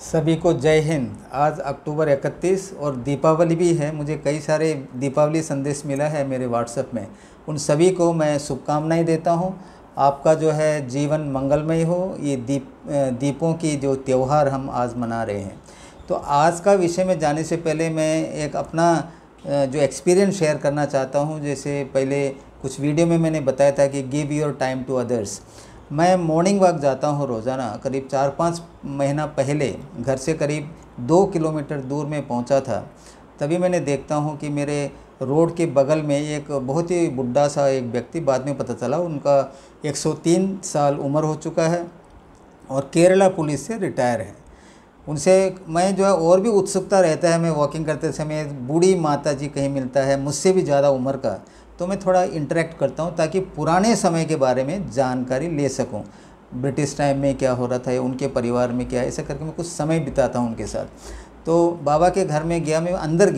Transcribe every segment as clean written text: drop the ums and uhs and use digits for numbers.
सभी को जय हिंद। आज अक्टूबर 31 और दीपावली भी है। मुझे कई सारे दीपावली संदेश मिला है मेरे व्हाट्सएप में। उन सभी को मैं शुभकामनाएं देता हूं। आपका जो है जीवन मंगलमय हो। ये दीपों की जो त्यौहार हम आज मना रहे हैं। तो आज का विषय में जाने से पहले मैं एक अपना जो एक्सपीरियंस शेयर करना चाहता हूं। जैसे पहले कुछ वीडियो में मैंने बताया था कि give your time to others. मैं मॉर्निंग वॉक जाता हूँ रोज़ाना। करीब 4-5 महीना पहले घर से करीब 2 किलोमीटर दूर में पहुँचा था। तभी मैंने देखता हूँ कि मेरे रोड के बगल में एक बहुत ही बुढ़ा सा एक व्यक्ति, बाद में पता चला उनका 103 साल उम्र हो चुका है और केरला पुलिस से रिटायर है। उनसे मैं जो है और भी उत्सुकता रहता है। मैं वॉकिंग करते समय बूढ़ी माता जी कहीं मिलता है मुझसे भी ज़्यादा उम्र का, तो मैं थोड़ा इंटरेक्ट करता हूँ ताकि पुराने समय के बारे में जानकारी ले सकूँ। ब्रिटिश टाइम में क्या हो रहा था या उनके परिवार में क्या, ऐसा करके मैं कुछ समय बिताता हूँ उनके साथ। तो बाबा के घर में गया, मैं अंदर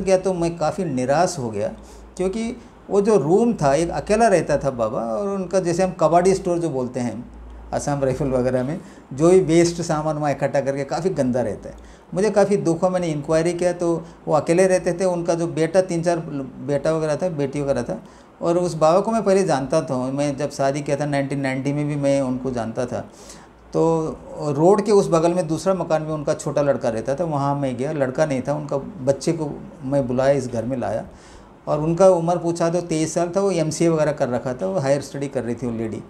गया तो मैं काफ़ी निराश हो गया, क्योंकि वो जो रूम था, एक अकेला रहता था बाबा। और उनका जैसे हम कबाड़ी स्टोर जो बोलते हैं असम राइफल वगैरह में, जो भी वेस्ट सामान वहाँ इकट्ठा करके काफ़ी गंदा रहता है। मुझे काफ़ी दुख हुआ। मैंने इंक्वायरी किया तो वो अकेले रहते थे। उनका जो बेटा, 3-4 बेटा वगैरह था, बेटी वगैरह था। और उस बाबा को मैं पहले जानता था। मैं जब शादी किया था 1990 में भी मैं उनको जानता था। तो रोड के उस बगल में दूसरा मकान में उनका छोटा लड़का रहता था, वहाँ मैं गया। लड़का नहीं था, उनका बच्चे को मैं बुलाया, इस घर में लाया और उनका उम्र पूछा तो 23 साल था। वो MCA वगैरह कर रखा था, वो हायर स्टडी कर रही थी वो लेडी।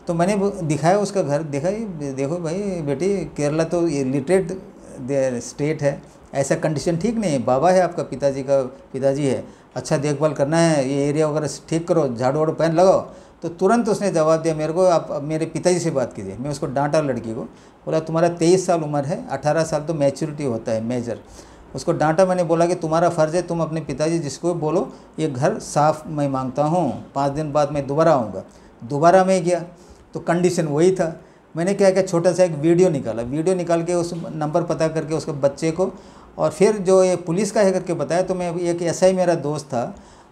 तो मैंने दिखाया उसका घर, देखा देखो भाई बेटी, केरला तो ये लिटरेट स्टेट है, ऐसा कंडीशन ठीक नहीं है। बाबा है आपका, पिताजी है, अच्छा देखभाल करना है, ये एरिया वगैरह ठीक करो, झाड़ू वाड़ू पहन लगाओ। तो तुरंत उसने जवाब दिया मेरे को, आप मेरे पिताजी से बात कीजिए। मैं उसको डांटा लड़की को, बोला तुम्हारा 23 साल उम्र है, 18 साल तो मैच्योरिटी होता है मेजर। उसको डांटा। मैंने बोला कि तुम्हारा फ़र्ज़ है, तुम अपने पिताजी जिसको बोलो ये घर साफ़ मैं मांगता हूँ, 5 दिन बाद मैं दोबारा आऊँगा। दोबारा मैं गया तो कंडीशन वही था। मैंने क्या किया, छोटा सा एक वीडियो निकाल के उस नंबर पता करके उसके बच्चे को, और फिर जो ये पुलिस का है करके बताया। तो मैं एक ऐसा ही मेरा दोस्त था,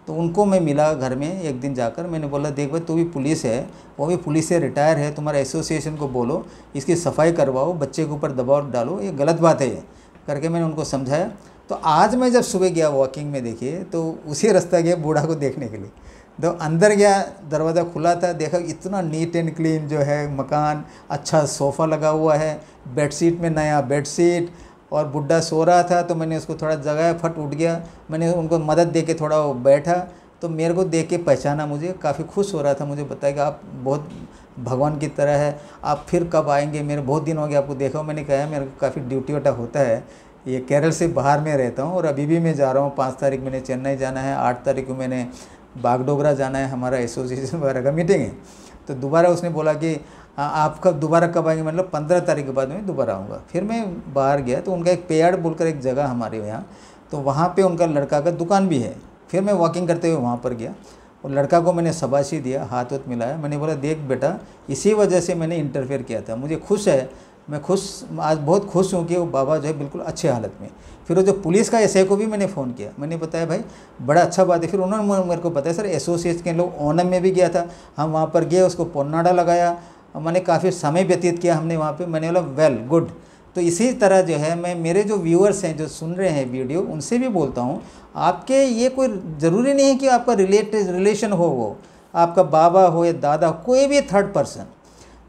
तो उनको मैं मिला घर में एक दिन जाकर। मैंने बोला देख भाई, तू भी पुलिस है, वो भी पुलिस से रिटायर है, तुम्हारा एसोसिएशन को बोलो इसकी सफाई करवाओ, बच्चे के ऊपर दबाव डालो, ये गलत बात है ये करके मैंने उनको समझाया। तो आज मैं जब सुबह गया वॉकिंग में, देखिए तो उसी रास्ता गया बूढ़ा को देखने के लिए। तो अंदर गया, दरवाज़ा खुला था, देखा इतना नीट एंड क्लीन जो है मकान, अच्छा सोफ़ा लगा हुआ है, बेडशीट में नया बेडशीट, और बुढ़ा सो रहा था। तो मैंने उसको थोड़ा जगाया, फट उठ गया। मैंने उनको मदद दे के थोड़ा वो बैठा, तो मेरे को देख के पहचाना, मुझे काफ़ी खुश हो रहा था। मुझे बताया कि आप बहुत भगवान की तरह है, आप फिर कब आएंगे, मेरे बहुत दिन हो गए आपको देखा। मैंने कहा मेरे को काफ़ी ड्यूटी वटा होता है, ये केरल से बाहर में रहता हूँ और अभी भी मैं जा रहा हूँ। 5 तारीख मैंने चेन्नई जाना है, 8 तारीख को मैंने बागडोगरा जाना है, हमारा एसोसिएशन वगैरह का मीटिंग है। तो दोबारा उसने बोला कि आप कब दोबारा कब आएंगे, मतलब 15 तारीख के बाद मैं दोबारा आऊँगा। फिर मैं बाहर गया तो उनका एक पेयाड़ बोलकर एक जगह हमारे यहाँ, तो वहाँ पे उनका लड़का का दुकान भी है। फिर मैं वॉकिंग करते हुए वहाँ पर गया और लड़का को मैंने शाबाशी दिया, हाथ वत मिलाया। मैंने बोला देख बेटा, इसी वजह से मैंने इंटरफेयर किया था, मुझे खुश है, मैं आज बहुत खुश हूँ कि वो बाबा जो है बिल्कुल अच्छे हालत में। फिर वो जो पुलिस का एसआई को भी मैंने फ़ोन किया, मैंने बताया भाई बड़ा अच्छा बात है। फिर उन्होंने मेरे को बताया सर एसोसिएशन के लोग, ओनम में भी गया था, हम वहाँ पर गए, उसको पोन्नाडा लगाया, मैंने काफ़ी समय व्यतीत किया हमने वहाँ पे। मैंने बोला वेल गुड। तो इसी तरह जो है मैं मेरे जो व्यूअर्स हैं जो सुन रहे हैं वीडियो, उनसे भी बोलता हूँ, आपके ये कोई ज़रूरी नहीं है कि आपका रिलेशन हो, वो आपका बाबा हो या दादा, कोई भी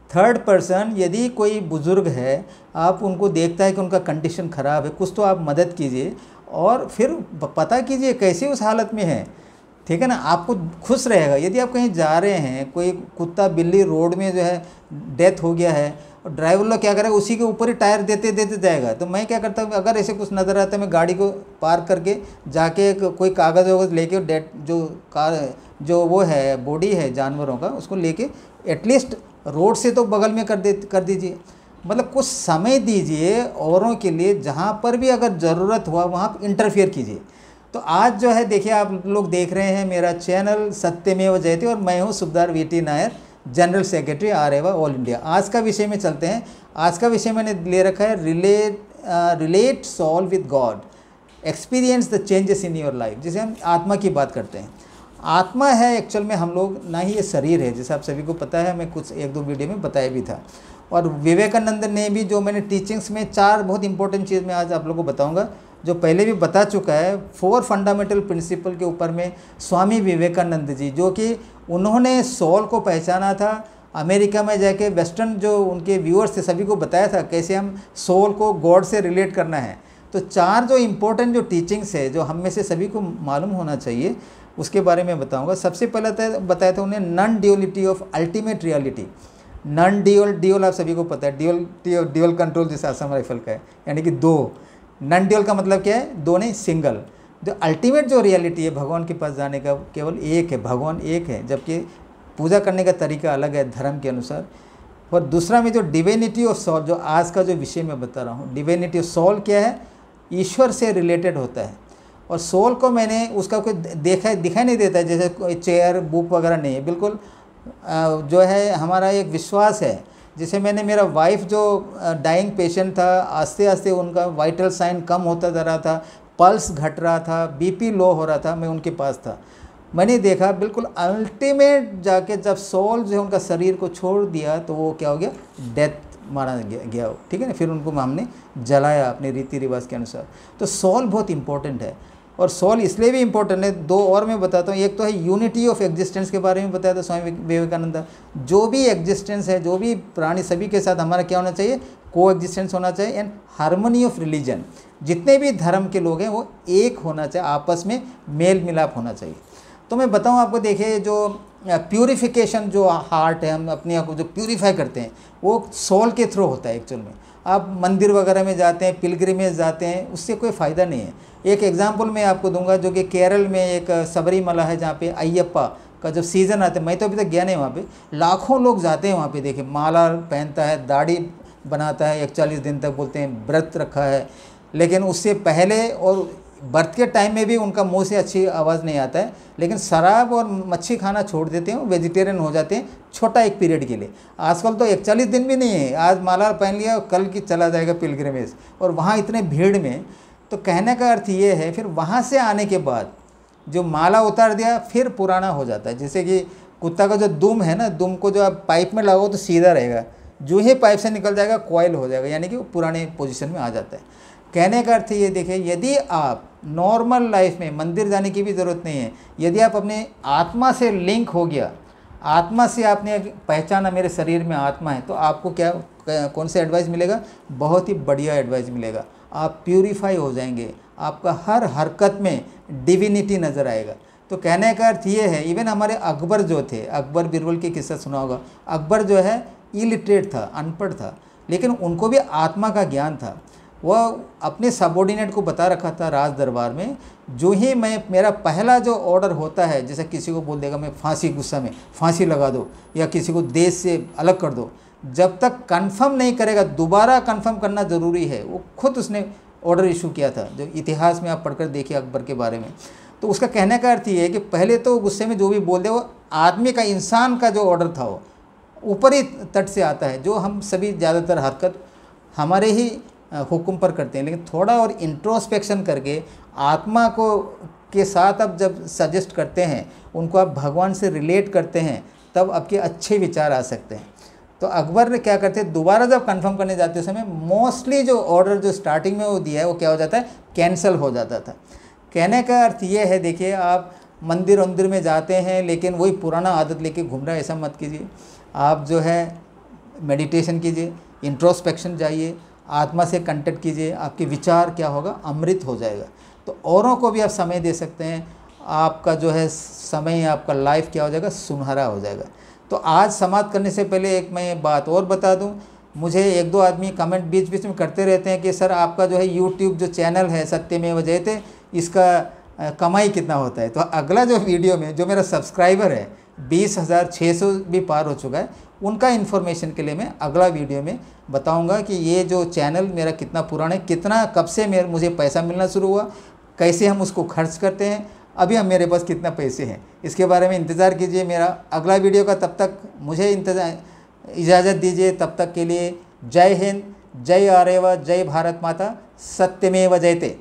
थर्ड पर्सन यदि कोई बुज़ुर्ग है, आप उनको देखता है कि उनका कंडीशन ख़राब है, कुछ तो आप मदद कीजिए और फिर पता कीजिए कैसी उस हालत में है, ठीक है ना। आपको खुश रहेगा। यदि आप कहीं जा रहे हैं, कोई कुत्ता बिल्ली रोड में जो है डेथ हो गया है, और ड्राइवर लोग क्या करेगा, उसी के ऊपर ही टायर देते जाएगा। तो मैं क्या करता हूँ, अगर ऐसे कुछ नज़र आता है, मैं गाड़ी को पार्क करके जाके कोई कागज़ वगैरह लेके, डेड जो वो है बॉडी है जानवरों का, उसको लेके एटलीस्ट रोड से तो बगल में कर दीजिए। मतलब कुछ समय दीजिए औरों के लिए, जहाँ पर भी अगर ज़रूरत हुआ वहाँ इंटरफेयर कीजिए। तो आज जो है देखिए, आप लोग देख रहे हैं मेरा चैनल सत्यमेव जयते, और मैं हूँ Sukhdar VT Nair, general secretary आरेवा ऑल इंडिया। आज का विषय में चलते हैं। आज का विषय मैंने ले रखा है relate solve with God, experience the changes in your life, जिसे हम आत्मा की बात करते हैं। आत्मा है एक्चुअल में हम लोग, ना ही ये शरीर है, जैसे आप सभी को पता है, मैं कुछ 1-2 वीडियो में बताया भी था। और विवेकानंद ने भी जो मैंने टीचिंग्स में 4 बहुत इंपॉर्टेंट चीज़ मैं आज आप लोगों को बताऊंगा, जो पहले भी बता चुका है। 4 फंडामेंटल प्रिंसिपल के ऊपर में स्वामी विवेकानंद जी, जो कि उन्होंने सोल को पहचाना था, अमेरिका में जाके वेस्टर्न जो उनके व्यूअर्स थे सभी को बताया था कैसे हम सोल को गॉड से रिलेट करना है। तो 4 जो इम्पोर्टेंट जो टीचिंग्स है जो हम में से सभी को मालूम होना चाहिए, उसके बारे में बताऊंगा। सबसे पहले बताया था उन्हें non duality of ultimate reality. Non dual आप सभी को पता है, ड्यूअल कंट्रोल जैसे असम राइफल का है, यानी कि 2। नॉन ड्यूअल का मतलब क्या है, 2 नहीं, सिंगल। जो अल्टीमेट जो रियलिटी है भगवान के पास जाने का, केवल एक है, भगवान एक है, जबकि पूजा करने का तरीका अलग है धर्म के अनुसार। और दूसरा में जो डिविनिटी ऑफ सोल, जो आज का जो विषय मैं बता रहा हूँ, डिविनिटी ऑफ सोल क्या है, ईश्वर से रिलेटेड होता है। और सोल को मैंने उसका कोई दिखाई नहीं देता है, जैसे कोई चेयर बुक वगैरह नहीं है, बिल्कुल जो है हमारा एक विश्वास है। जैसे मैंने मेरा वाइफ जो डाइंग पेशेंट था, आस्ते आस्ते उनका वाइटल साइन कम होता जा रहा था, पल्स घट रहा था, बीपी लो हो रहा था, मैं उनके पास था, मैंने देखा बिल्कुल अल्टीमेट जाके जब सोल जो है उनका शरीर को छोड़ दिया तो वो क्या हो गया, डेथ मारा गया हो, ठीक है ना। फिर उनको हमने जलाया अपने रीति रिवाज के अनुसार। तो सोल बहुत इंपॉर्टेंट है, और सोल इसलिए भी इम्पोर्टेंट है, 2 और मैं बताता हूँ। एक तो है यूनिटी ऑफ एग्जिस्टेंस के बारे में बताया था स्वामी विवेकानंद। जो भी एग्जिस्टेंस है, जो भी प्राणी, सभी के साथ हमारा क्या होना चाहिए, को एग्जिस्टेंस होना चाहिए। एंड हार्मनी ऑफ रिलीजन, जितने भी धर्म के लोग हैं वो एक होना चाहिए, आपस में मेल मिलाप होना चाहिए। तो मैं बताऊँ आपको, देखिए जो प्यूरिफिकेशन जो हार्ट है, हम अपने आप को जो प्यूरीफाई करते हैं वो सोल के थ्रू होता है एक्चुअल में। आप मंदिर वगैरह में जाते हैं, पिलग्रिमेज जाते हैं, उससे कोई फ़ायदा नहीं है। एक एग्जांपल मैं आपको दूंगा, जो कि केरल में एक सबरीमला है, जहाँ पे अय्यप्पा का जब सीज़न आता है, मैं तो अभी तक गया नहीं वहाँ पे, लाखों लोग जाते हैं वहाँ पे। देखिए माला पहनता है, दाढ़ी बनाता है, 41 दिन तक बोलते हैं व्रत रखा है, लेकिन उससे पहले और बर्थ के टाइम में भी उनका मुंह से अच्छी आवाज़ नहीं आता है, लेकिन शराब और मच्छी खाना छोड़ देते हैं, वेजिटेरियन हो जाते हैं छोटा एक पीरियड के लिए। आजकल तो 41 दिन भी नहीं है, आज माला पहन लिया और कल की चला जाएगा पिलग्रिमेज, और वहाँ इतने भीड़ में। तो कहने का अर्थ ये है, फिर वहाँ से आने के बाद जो माला उतार दिया फिर पुराना हो जाता है। जैसे कि कुत्ता का जो दुम है ना, दुम को जो आप पाइप में लगाओ तो सीधा रहेगा, जो ही पाइप से निकल जाएगा कॉइल हो जाएगा, यानी कि वो पुराने पोजीशन में आ जाता है। कहने का अर्थ ये, देखिए यदि आप नॉर्मल लाइफ में मंदिर जाने की भी ज़रूरत नहीं है, यदि आप अपने आत्मा से लिंक हो गया, आत्मा से आपने पहचाना मेरे शरीर में आत्मा है, तो आपको क्या कौन सा एडवाइस मिलेगा, बहुत ही बढ़िया एडवाइस मिलेगा। आप प्यूरीफाई हो जाएंगे, आपका हर हरकत में डिविनिटी नज़र आएगा। तो कहने का अर्थ ये है, इवन हमारे अकबर जो थे, अकबर बीरबल की किस्सा सुना होगा। अकबर जो है इलिटरेट था, अनपढ़ था, लेकिन उनको भी आत्मा का ज्ञान था। वह अपने सबॉर्डिनेट को बता रखा था राज दरबार में, जो ही मेरा पहला जो ऑर्डर होता है, जैसे किसी को बोल देगा मैं फांसी, गुस्सा में फांसी लगा दो या किसी को देश से अलग कर दो, जब तक कंफर्म नहीं करेगा, दोबारा कंफर्म करना ज़रूरी है। वो खुद उसने ऑर्डर इशू किया था, जो इतिहास में आप पढ़कर देखिए अकबर के बारे में। तो उसका कहने का अर्थ ये है कि पहले तो गुस्से में जो भी बोल दे, वो आदमी का, इंसान का जो ऑर्डर था वो ऊपरी तट से आता है, जो हम सभी ज़्यादातर हरकत हमारे ही हुक्म पर करते हैं। लेकिन थोड़ा और इंट्रोस्पेक्शन करके आत्मा को के साथ आप जब सजेस्ट करते हैं, उनको आप भगवान से रिलेट करते हैं, तब आपके अच्छे विचार आ सकते हैं। तो अकबर ने क्या करते, दोबारा जब कंफर्म करने जाते समय मोस्टली जो ऑर्डर जो स्टार्टिंग में वो दिया है वो क्या हो जाता है, कैंसिल हो जाता था। कहने का अर्थ ये है, देखिए आप मंदिर में जाते हैं लेकिन वही पुराना आदत लेके घूम रहा है, ऐसा मत कीजिए। आप जो है मेडिटेशन कीजिए, इंट्रोस्पेक्शन जाइए, आत्मा से कंटेक्ट कीजिए, आपके विचार क्या होगा, अमृत हो जाएगा। तो औरों को भी आप समय दे सकते हैं, आपका जो है समय, आपका लाइफ क्या हो जाएगा, सुनहरा हो जाएगा। तो आज समाप्त करने से पहले एक मैं बात और बता दूं, मुझे 1-2 आदमी कमेंट बीच बीच में करते रहते हैं कि सर आपका जो है यूट्यूब जो चैनल है सत्यमेव जयते, इसका कमाई कितना होता है। तो अगला जो वीडियो में जो मेरा सब्सक्राइबर है 20,600 भी पार हो चुका है, उनका इन्फॉर्मेशन के लिए मैं अगला वीडियो में बताऊंगा कि ये जो चैनल मेरा कितना पुराना है, कितना कब से मुझे पैसा मिलना शुरू हुआ, कैसे हम उसको खर्च करते हैं, अभी हम मेरे पास कितना पैसे हैं, इसके बारे में इंतज़ार कीजिए मेरा अगला वीडियो का। तब तक मुझे इजाज़त दीजिए, तब तक के लिए जय हिंद, जय आर्यवा, जय भारत माता, सत्यमेव जयते।